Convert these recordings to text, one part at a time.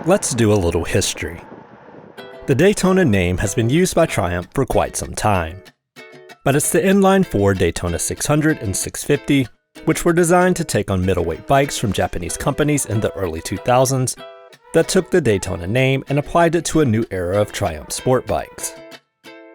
Let's do a little history. The Daytona name has been used by Triumph for quite some time. But it's the inline-4 Daytona 600 and 650, which were designed to take on middleweight bikes from Japanese companies in the early 2000s, that took the Daytona name and applied it to a new era of Triumph sport bikes.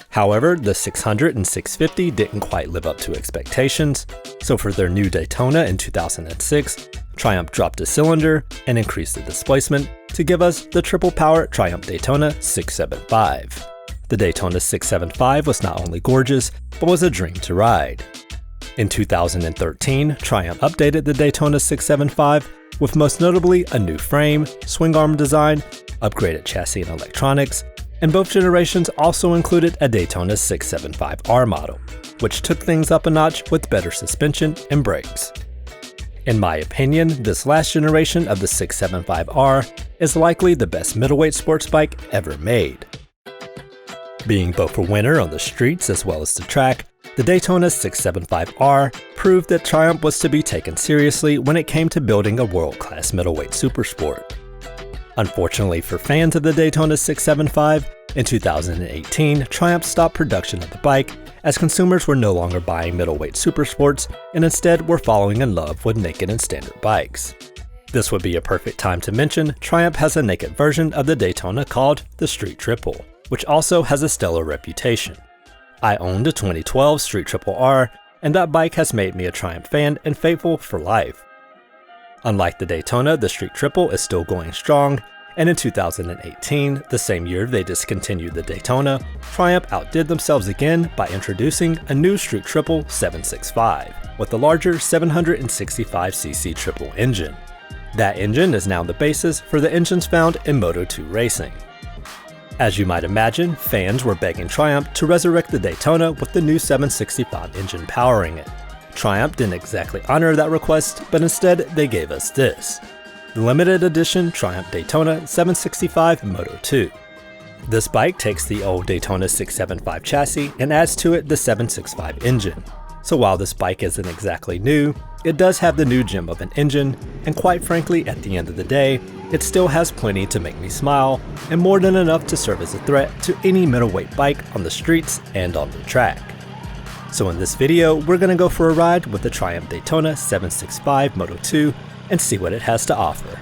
However, the 600 and 650 didn't quite live up to expectations, so for their new Daytona in 2006, Triumph dropped a cylinder and increased the displacement to give us the triple-power Triumph Daytona 675. The Daytona 675 was not only gorgeous, but was a dream to ride. In 2013, Triumph updated the Daytona 675 with most notably a new frame, swing arm design, upgraded chassis and electronics, and both generations also included a Daytona 675R model, which took things up a notch with better suspension and brakes. In my opinion, this last generation of the 675R is likely the best middleweight sports bike ever made. Being both a winner on the streets as well as the track, the Daytona 675R proved that Triumph was to be taken seriously when it came to building a world-class middleweight supersport. Unfortunately for fans of the Daytona 675, in 2018, Triumph stopped production of the bike as consumers were no longer buying middleweight supersports and instead were falling in love with naked and standard bikes. This would be a perfect time to mention Triumph has a naked version of the Daytona called the Street Triple, which also has a stellar reputation. I owned a 2012 Street Triple R, and that bike has made me a Triumph fan and faithful for life. Unlike the Daytona, the Street Triple is still going strong, and in 2018, the same year they discontinued the Daytona, Triumph outdid themselves again by introducing a new Street Triple 765 with a larger 765cc triple engine. That engine is now the basis for the engines found in Moto2 racing. As you might imagine, fans were begging Triumph to resurrect the Daytona with the new 765 engine powering it. Triumph didn't exactly honor that request, but instead they gave us this: the limited edition Triumph Daytona 765 Moto2. This bike takes the old Daytona 675 chassis and adds to it the 765 engine. So while this bike isn't exactly new, it does have the new gem of an engine, and quite frankly, at the end of the day, it still has plenty to make me smile, and more than enough to serve as a threat to any middleweight bike on the streets and on the track. So in this video, we're gonna go for a ride with the Triumph Daytona 765 Moto2 and see what it has to offer.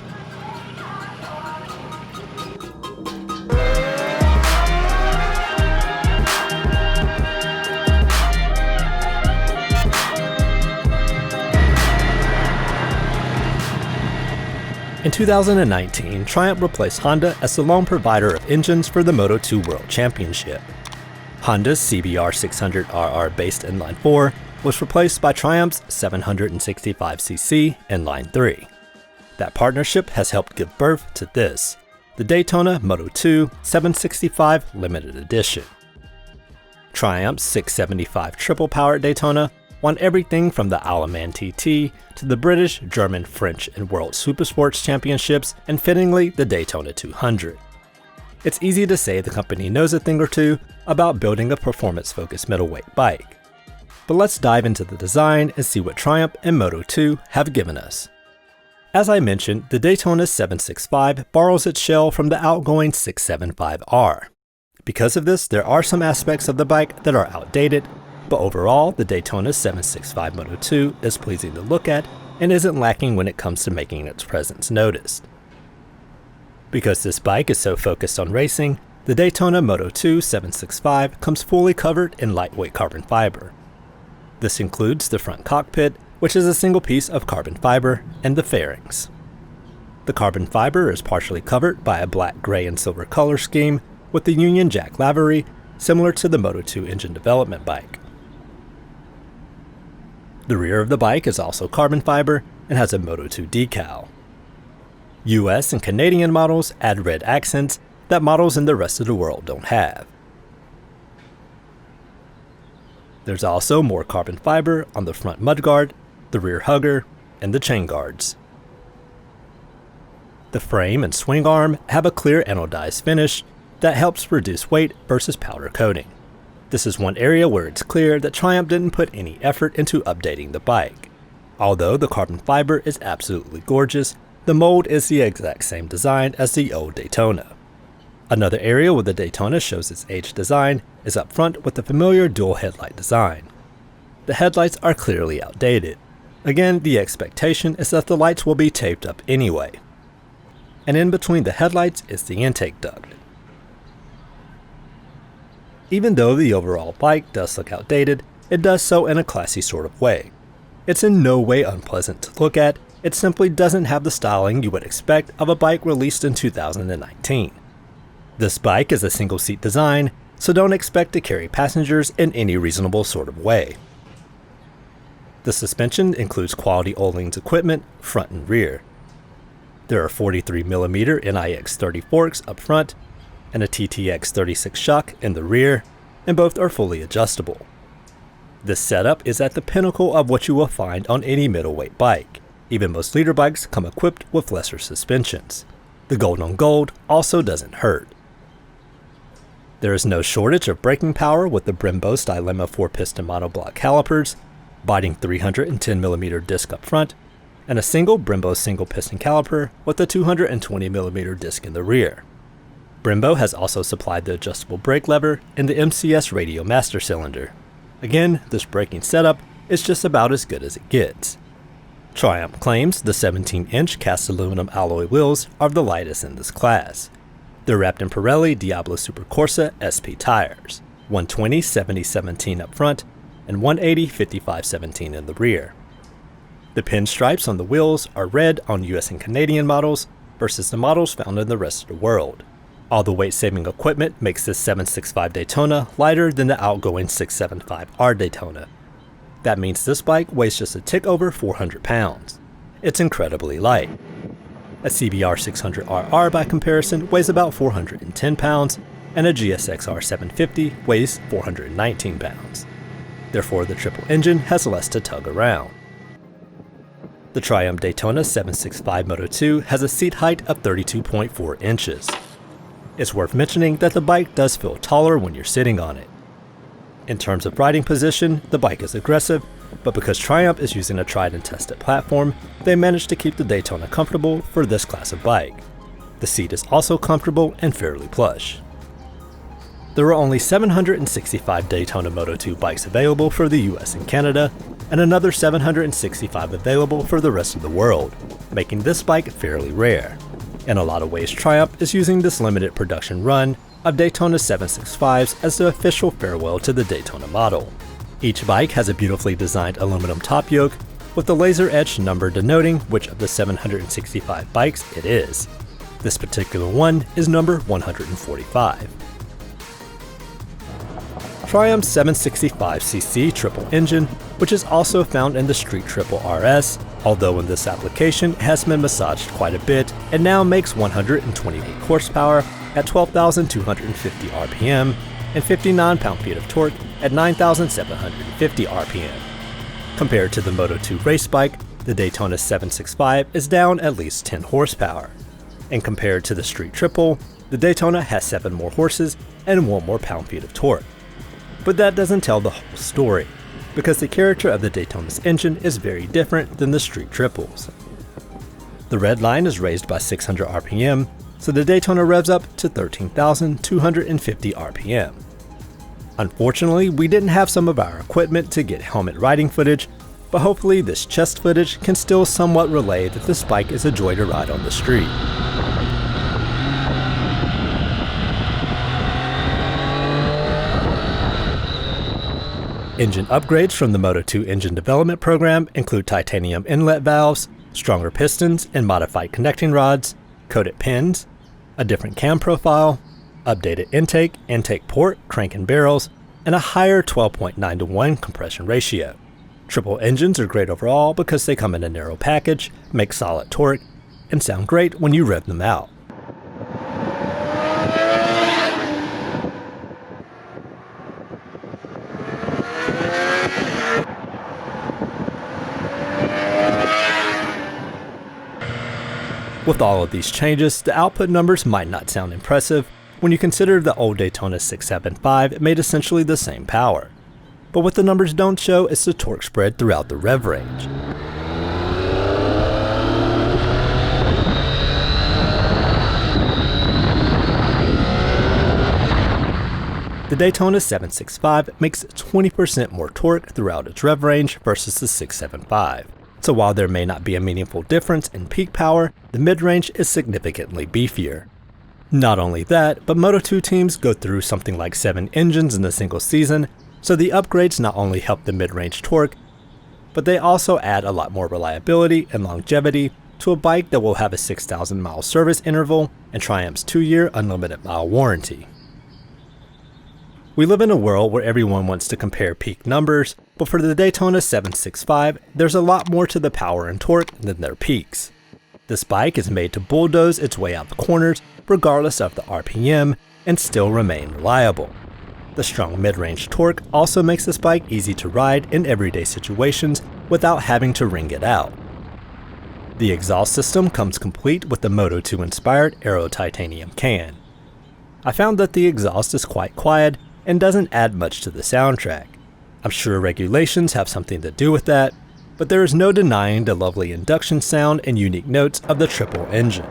In 2019, Triumph replaced Honda as the lone provider of engines for the Moto2 World Championship. Honda's CBR 600RR based inline-4 was replaced by Triumph's 765cc inline-3. That partnership has helped give birth to this, the Daytona Moto2 765 Limited Edition. Triumph's 675 triple-powered Daytona won everything from the Aleman TT to the British, German, French, and World Supersports Championships, and fittingly the Daytona 200. It's easy to say the company knows a thing or two about building a performance-focused middleweight bike. But let's dive into the design and see what Triumph and Moto2 have given us. As I mentioned, the Daytona 765 borrows its shell from the outgoing 675R. Because of this, there are some aspects of the bike that are outdated, but overall, the Daytona 765 Moto2 is pleasing to look at and isn't lacking when it comes to making its presence noticed. Because this bike is so focused on racing, the Daytona Moto2 765 comes fully covered in lightweight carbon fiber. This includes the front cockpit, which is a single piece of carbon fiber, and the fairings. The carbon fiber is partially covered by a black, gray, and silver color scheme with the Union Jack livery, similar to the Moto2 engine development bike. The rear of the bike is also carbon fiber and has a Moto2 decal. US and Canadian models add red accents that models in the rest of the world don't have. There's also more carbon fiber on the front mudguard, the rear hugger, and the chain guards. The frame and swing arm have a clear anodized finish that helps reduce weight versus powder coating. This is one area where it's clear that Triumph didn't put any effort into updating the bike. Although the carbon fiber is absolutely gorgeous, The mold is the exact same design as the old Daytona. Another area where the Daytona shows its aged design is up front with the familiar dual headlight design. The headlights are clearly outdated. Again, the expectation is that the lights will be taped up anyway. And in between the headlights is the intake duct. Even though the overall bike does look outdated, it does so in a classy sort of way. It's in no way unpleasant to look at, it simply doesn't have the styling you would expect of a bike released in 2019. This bike is a single-seat design, so don't expect to carry passengers in any reasonable sort of way. The suspension includes quality Öhlings equipment, front and rear. There are 43mm NIX30 forks up front, and a TTX36 shock in the rear, and both are fully adjustable. This setup is at the pinnacle of what you will find on any middleweight bike. Even most leader bikes come equipped with lesser suspensions. The gold on gold also doesn't hurt. There is no shortage of braking power with the Brembo Stylema 4-piston monoblock calipers, biting 310mm disc up front, and a single Brembo single-piston caliper with a 220mm disc in the rear. Brembo has also supplied the adjustable brake lever in the MCS Radio Master Cylinder. Again, this braking setup is just about as good as it gets. Triumph claims the 17-inch cast aluminum alloy wheels are the lightest in this class. They're wrapped in Pirelli Diablo Super Corsa SP tires, 120 70/17 up front and 180 55/17 in the rear. The pinstripes on the wheels are red on US and Canadian models versus the models found in the rest of the world. All the weight-saving equipment makes this 765 Daytona lighter than the outgoing 675R Daytona. That means this bike weighs just a tick over 400 pounds. It's incredibly light. A CBR 600RR by comparison weighs about 410 pounds, and a GSX-R 750 weighs 419 pounds. Therefore, the triple engine has less to tug around. The Triumph Daytona 765 Moto2 has a seat height of 32.4 inches. It's worth mentioning that the bike does feel taller when you're sitting on it. In terms of riding position, the bike is aggressive, but because Triumph is using a tried and tested platform, they managed to keep the Daytona comfortable for this class of bike. The seat is also comfortable and fairly plush. There are only 765 Daytona Moto2 bikes available for the US and Canada, and another 765 available for the rest of the world, making this bike fairly rare. In a lot of ways, Triumph is using this limited production run of Daytona 765s as the official farewell to the Daytona model. Each bike has a beautifully designed aluminum top yoke with the laser-etched number denoting which of the 765 bikes it is. This particular one is number 145. Triumph's 765cc triple engine, which is also found in the Street Triple RS, although in this application it has been massaged quite a bit and now makes 128 horsepower at 12,250 RPM and 59 pound-feet of torque at 9,750 RPM. Compared to the Moto2 race bike, the Daytona 765 is down at least 10 horsepower. And compared to the Street Triple, the Daytona has 7 more horses and 1 more pound-feet of torque. But that doesn't tell the whole story, because the character of the Daytona's engine is very different than the Street Triples. The red line is raised by 600 RPM, so the Daytona revs up to 13,250 RPM. Unfortunately, we didn't have some of our equipment to get helmet riding footage, but hopefully this chest footage can still somewhat relay that this bike is a joy to ride on the street. Engine upgrades from the Moto2 engine development program include titanium inlet valves, stronger pistons and modified connecting rods, coated pins, a different cam profile, updated intake port, crank and barrels, and a higher 12.9:1 compression ratio. Triple engines are great overall because they come in a narrow package, make solid torque, and sound great when you rev them out. With all of these changes, the output numbers might not sound impressive when you consider the old Daytona 675 made essentially the same power. But what the numbers don't show is the torque spread throughout the rev range. Daytona 765 makes 20% more torque throughout its rev range versus the 675. So while there may not be a meaningful difference in peak power, the mid-range is significantly beefier. Not only that, but Moto2 teams go through something like 7 engines in a single season, so the upgrades not only help the mid-range torque, but they also add a lot more reliability and longevity to a bike that will have a 6,000 mile service interval and Triumph's 2-year unlimited mile warranty. We live in a world where everyone wants to compare peak numbers, but for the Daytona 765, there's a lot more to the power and torque than their peaks. This bike is made to bulldoze its way out the corners regardless of the RPM and still remain reliable. The strong mid-range torque also makes this bike easy to ride in everyday situations without having to wring it out. The exhaust system comes complete with the Moto2 inspired Aero titanium can. I found that the exhaust is quite quiet and doesn't add much to the soundtrack. I'm sure regulations have something to do with that, but there is no denying the lovely induction sound and unique notes of the triple engine.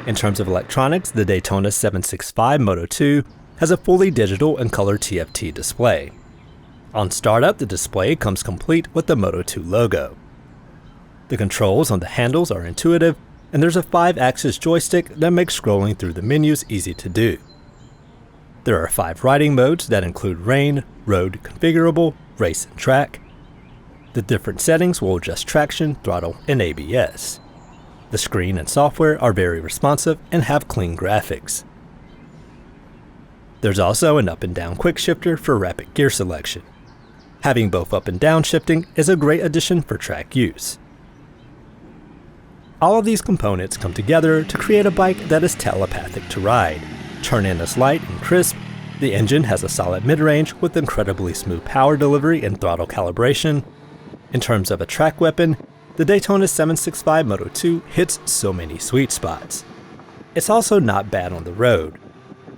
In terms of electronics, the Daytona 765 Moto2 has a fully digital and color TFT display. On startup, the display comes complete with the Moto2 logo. The controls on the handles are intuitive, and there's a 5-axis joystick that makes scrolling through the menus easy to do. There are 5 riding modes that include rain, road configurable, race, and track. The different settings will adjust traction, throttle, and ABS. The screen and software are very responsive and have clean graphics. There's also an up and down quick shifter for rapid gear selection. Having both up and down shifting is a great addition for track use. All of these components come together to create a bike that is telepathic to ride. Turn-in is light and crisp, the engine has a solid mid-range with incredibly smooth power delivery and throttle calibration. In terms of a track weapon, the Daytona 765 Moto2 hits so many sweet spots. It's also not bad on the road.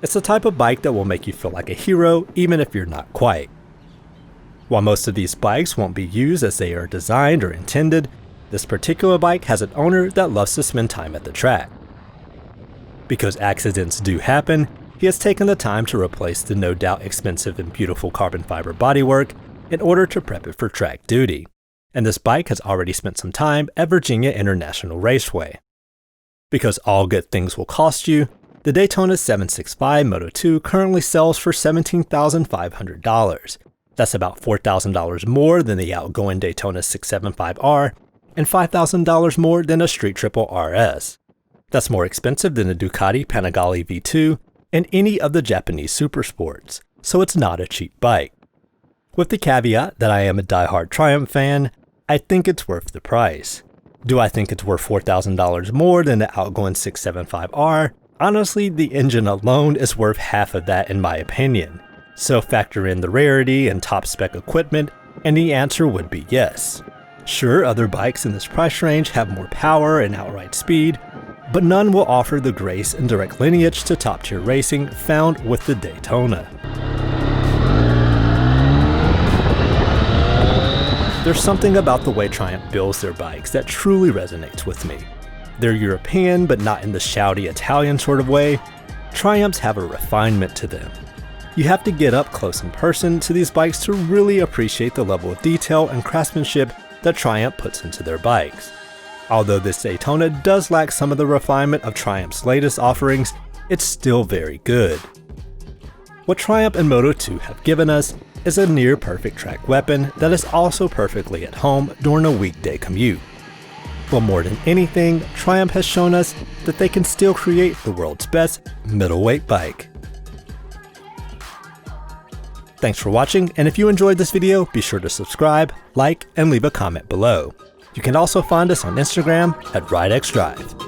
It's the type of bike that will make you feel like a hero even if you're not quite. While most of these bikes won't be used as they are designed or intended, this particular bike has an owner that loves to spend time at the track. Because accidents do happen, he has taken the time to replace the no doubt expensive and beautiful carbon fiber bodywork in order to prep it for track duty. And this bike has already spent some time at Virginia International Raceway. Because all good things will cost you, the Daytona 765 Moto2 currently sells for $17,500. That's about $4,000 more than the outgoing Daytona 675R and $5,000 more than a Street Triple RS. That's more expensive than a Ducati Panigale V2 and any of the Japanese supersports, so it's not a cheap bike. With the caveat that I am a diehard Triumph fan, I think it's worth the price. Do I think it's worth $4,000 more than the outgoing 675R? Honestly, the engine alone is worth half of that in my opinion. So factor in the rarity and top spec equipment, and the answer would be yes. Sure, other bikes in this price range have more power and outright speed, but none will offer the grace and direct lineage to top tier racing found with the Daytona. There's something about the way Triumph builds their bikes that truly resonates with me. They're European, but not in the shouty Italian sort of way. Triumphs have a refinement to them. You have to get up close in person to these bikes to really appreciate the level of detail and craftsmanship that Triumph puts into their bikes. Although this Daytona does lack some of the refinement of Triumph's latest offerings, it's still very good. What Triumph and Moto2 have given us is a near-perfect track weapon that is also perfectly at home during a weekday commute. But more than anything, Triumph has shown us that they can still create the world's best middleweight bike. Thanks for watching, and if you enjoyed this video, be sure to subscribe, like, and leave a comment below. You can also find us on Instagram at rideXdrive.